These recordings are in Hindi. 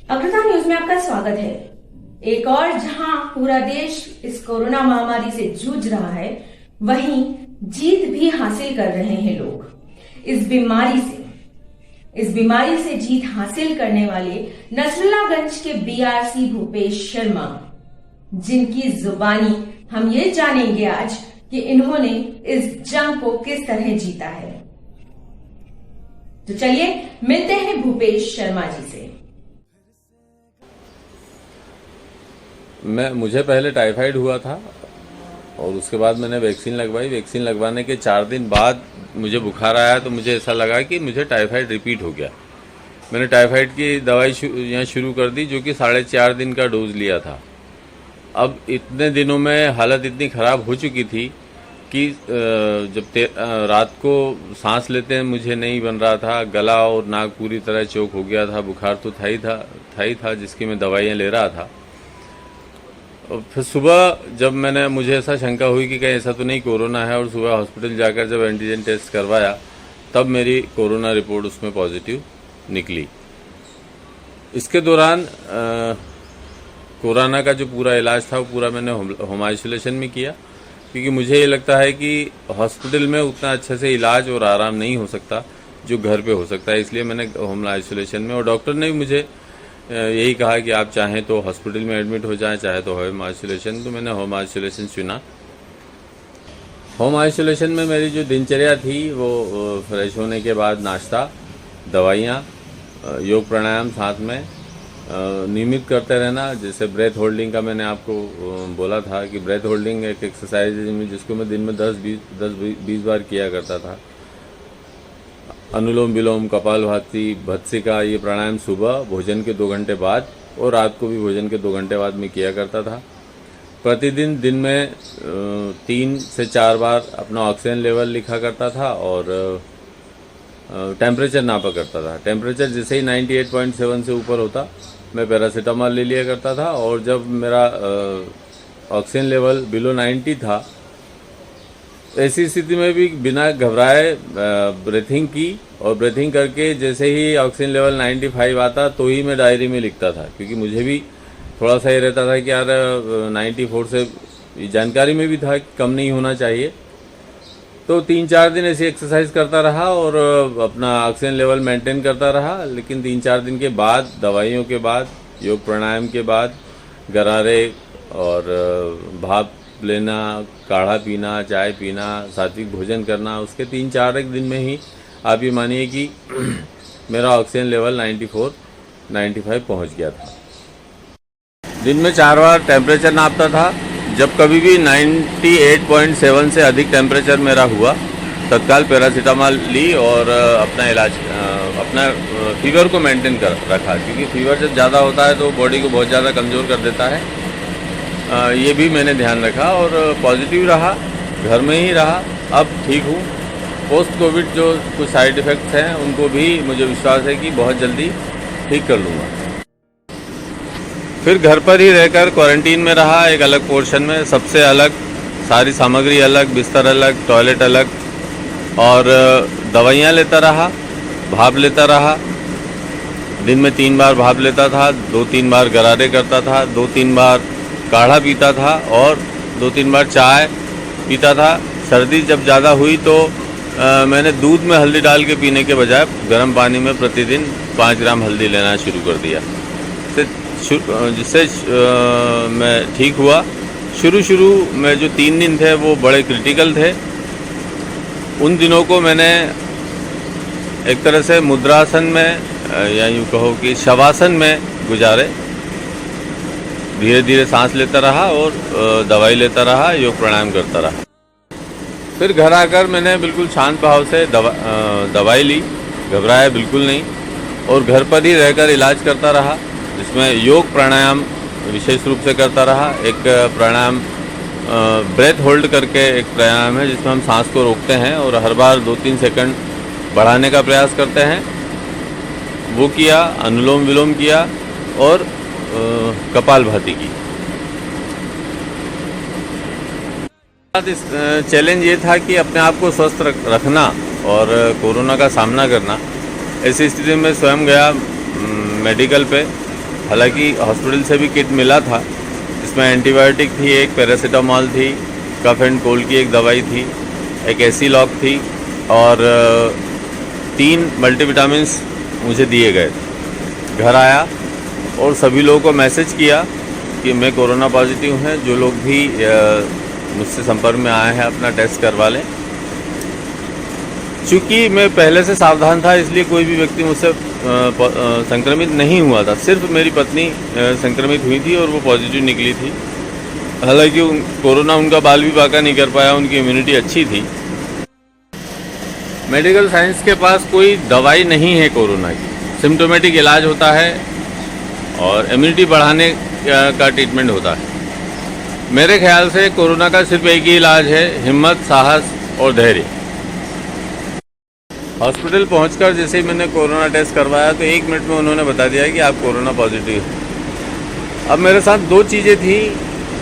अग्रता न्यूज में आपका स्वागत है। एक और जहां पूरा देश इस कोरोना महामारी से जूझ रहा है, वहीं जीत भी हासिल कर रहे हैं लोग। इस बीमारी से जीत हासिल करने वाले नसरुल्लागंज के बीआरसी भूपेश शर्मा, जिनकी जुबानी हम ये जानेंगे आज कि इन्होंने इस जंग को किस तरह जीता है। तो चलिए मिलते हैं भूपेश शर्मा जी से। मुझे पहले टाइफाइड हुआ था और उसके बाद मैंने वैक्सीन लगवाई। वैक्सीन लगवाने के 4 दिन बाद मुझे बुखार आया, तो मुझे ऐसा लगा कि मुझे टाइफाइड रिपीट हो गया। मैंने टाइफाइड की दवाई यहाँ शुरू कर दी, जो कि 4.5 दिन का डोज लिया था। अब इतने दिनों में हालत इतनी ख़राब हो चुकी थी कि जब रात को सांस लेते हैं मुझे नहीं बन रहा था, गला और नाक पूरी तरह चोक हो गया था। बुखार तो था ही था जिसकी मैं दवाइयाँ ले रहा था। और फिर सुबह जब मुझे ऐसा शंका हुई कि कहीं ऐसा तो नहीं कोरोना है, और सुबह हॉस्पिटल जाकर जब एंटीजन टेस्ट करवाया तब मेरी कोरोना रिपोर्ट उसमें पॉजिटिव निकली। इसके दौरान कोरोना का जो पूरा इलाज था वो पूरा मैंने होम आइसोलेशन में किया, क्योंकि मुझे ये लगता है कि हॉस्पिटल में उतना अच्छे से इलाज और आराम नहीं हो सकता जो घर पे हो सकता है। इसलिए मैंने होम आइसोलेशन में, और डॉक्टर ने भी मुझे यही कहा कि आप चाहें तो हॉस्पिटल में एडमिट हो जाएं, चाहे तो होम आइसोलेशन। तो मैंने होम आइसोलेशन चुना। होम आइसोलेशन में मेरी जो दिनचर्या थी वो फ्रेश होने के बाद नाश्ता, दवाइयाँ, योग प्राणायाम साथ में नियमित करते रहना। जैसे ब्रेथ होल्डिंग का मैंने आपको बोला था कि ब्रेथ होल्डिंग एक एक्सरसाइज है जिसको मैं दिन में 10-20 बार किया करता था। अनुलोम विलोम, कपालभाति, भत्सिका, ये प्राणायाम सुबह भोजन के 2 घंटे बाद और रात को भी भोजन के 2 घंटे बाद में किया करता था। प्रतिदिन दिन में 3 से 4 बार अपना ऑक्सीजन लेवल लिखा करता था और टेम्परेचर नापा करता था। टेम्परेचर जैसे ही 98.7 से ऊपर होता मैं पैरासीटामॉल ले लिया करता था, और जब मेरा ऑक्सीजन लेवल बिलो 90 था, ऐसी स्थिति में भी बिना घबराए ब्रीथिंग की, और ब्रीथिंग करके जैसे ही ऑक्सीजन लेवल 95 आता तो ही मैं डायरी में लिखता था, क्योंकि मुझे भी थोड़ा सा ये रहता था कि यार 94 से जानकारी में भी था कि कम नहीं होना चाहिए। तो 3-4 दिन ऐसी एक्सरसाइज करता रहा और अपना ऑक्सीजन लेवल मेंटेन करता रहा। लेकिन 3-4 दिन के बाद, दवाइयों के बाद, योग प्राणायाम के बाद, गरारे और भाप लेना, काढ़ा पीना, चाय पीना, सात्विक भोजन करना, उसके 3-4 दिन में ही आप ये मानिए कि मेरा ऑक्सीजन लेवल 94-95 पहुंच गया था। दिन में 4 बार टेम्परेचर नापता था। जब कभी भी 98.7 से अधिक टेम्परेचर मेरा हुआ, तत्काल पैरासीटामॉल ली और अपना इलाज, अपना फीवर को मेंटेन कर रखा, क्योंकि फीवर जब ज़्यादा होता है तो बॉडी को बहुत ज़्यादा कमज़ोर कर देता है। ये भी मैंने ध्यान रखा और पॉजिटिव रहा, घर में ही रहा। अब ठीक हूँ। पोस्ट कोविड जो कुछ साइड इफ़ेक्ट्स हैं उनको भी मुझे विश्वास है कि बहुत जल्दी ठीक कर लूँगा। फिर घर पर ही रहकर क्वारंटीन में रहा, एक अलग पोर्शन में, सबसे अलग, सारी सामग्री अलग, बिस्तर अलग, टॉयलेट अलग, और दवाइयाँ लेता रहा, भाप लेता रहा। दिन में 3 बार भाप लेता था, 2-3 बार गरारे करता था, 2-3 बार काढ़ा पीता था और 2-3 बार चाय पीता था। सर्दी जब ज़्यादा हुई तो मैंने दूध में हल्दी डाल के पीने के बजाय गर्म पानी में प्रतिदिन 5 ग्राम हल्दी लेना शुरू कर दिया, जिससे मैं ठीक हुआ। शुरू में जो 3 दिन थे वो बड़े क्रिटिकल थे। उन दिनों को मैंने एक तरह से मुद्रासन में, या यूँ कहो कि शवासन में गुजारे। धीरे धीरे सांस लेता रहा और दवाई लेता रहा, योग प्राणायाम करता रहा। फिर घर आकर मैंने बिल्कुल शांत भाव से दवाई ली, घबराया बिल्कुल नहीं, और घर पर ही रहकर इलाज करता रहा, जिसमें योग प्राणायाम विशेष रूप से करता रहा। एक प्राणायाम ब्रेथ होल्ड करके एक प्राणायाम है जिसमें हम सांस को रोकते हैं और हर बार 2-3 सेकंड बढ़ाने का प्रयास करते हैं, वो किया। अनुलोम विलोम किया और कपालभाति की। चैलेंज ये था कि अपने आप को स्वस्थ रखना और कोरोना का सामना करना। ऐसी स्थिति में स्वयं गया मेडिकल पे हालांकि हॉस्पिटल से भी किट मिला था, इसमें एंटीबायोटिक थी, एक पैरासीटामॉल थी, कफ एंड कोल्ड की एक दवाई थी, एक एसीलॉक थी और 3 मल्टीविटामिन्स मुझे दिए गए। घर आया और सभी लोगों को मैसेज किया कि मैं कोरोना पॉजिटिव हैं, जो लोग भी मुझसे संपर्क में आए हैं अपना टेस्ट करवा लें। चूँकि मैं पहले से सावधान था, इसलिए कोई भी व्यक्ति मुझसे संक्रमित नहीं हुआ था। सिर्फ मेरी पत्नी संक्रमित हुई थी और वो पॉजिटिव निकली थी। हालांकि कोरोना उनका बाल भी बाका नहीं कर पाया, उनकी इम्यूनिटी अच्छी थी। मेडिकल साइंस के पास कोई दवाई नहीं है कोरोना की, सिम्टोमेटिक इलाज होता है और इम्यूनिटी बढ़ाने का ट्रीटमेंट होता है। मेरे ख्याल से कोरोना का सिर्फ एक ही इलाज है, हिम्मत, साहस और धैर्य। हॉस्पिटल पहुंचकर जैसे ही मैंने कोरोना टेस्ट करवाया तो 1 मिनट में उन्होंने बता दिया कि आप कोरोना पॉजिटिव हैं। अब मेरे साथ 2 चीज़ें थी,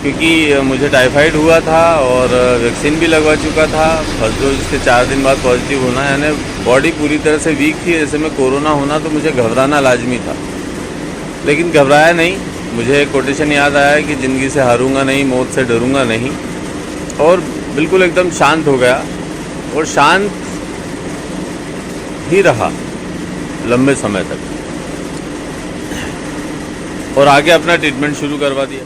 क्योंकि मुझे टाइफाइड हुआ था और वैक्सीन भी लगवा चुका था। फर्स्ट डोज के 4 दिन बाद पॉजिटिव होना, यानी बॉडी पूरी तरह से वीक थी। जैसे में कोरोना होना तो मुझे घबराना लाजमी था, लेकिन घबराया नहीं। मुझे एक कोटेशन याद आया कि ज़िंदगी से हारूंगा नहीं, मौत से डरूंगा नहीं, और बिल्कुल एकदम शांत हो गया और शांत ही रहा लंबे समय तक और आगे अपना ट्रीटमेंट शुरू करवा दिया।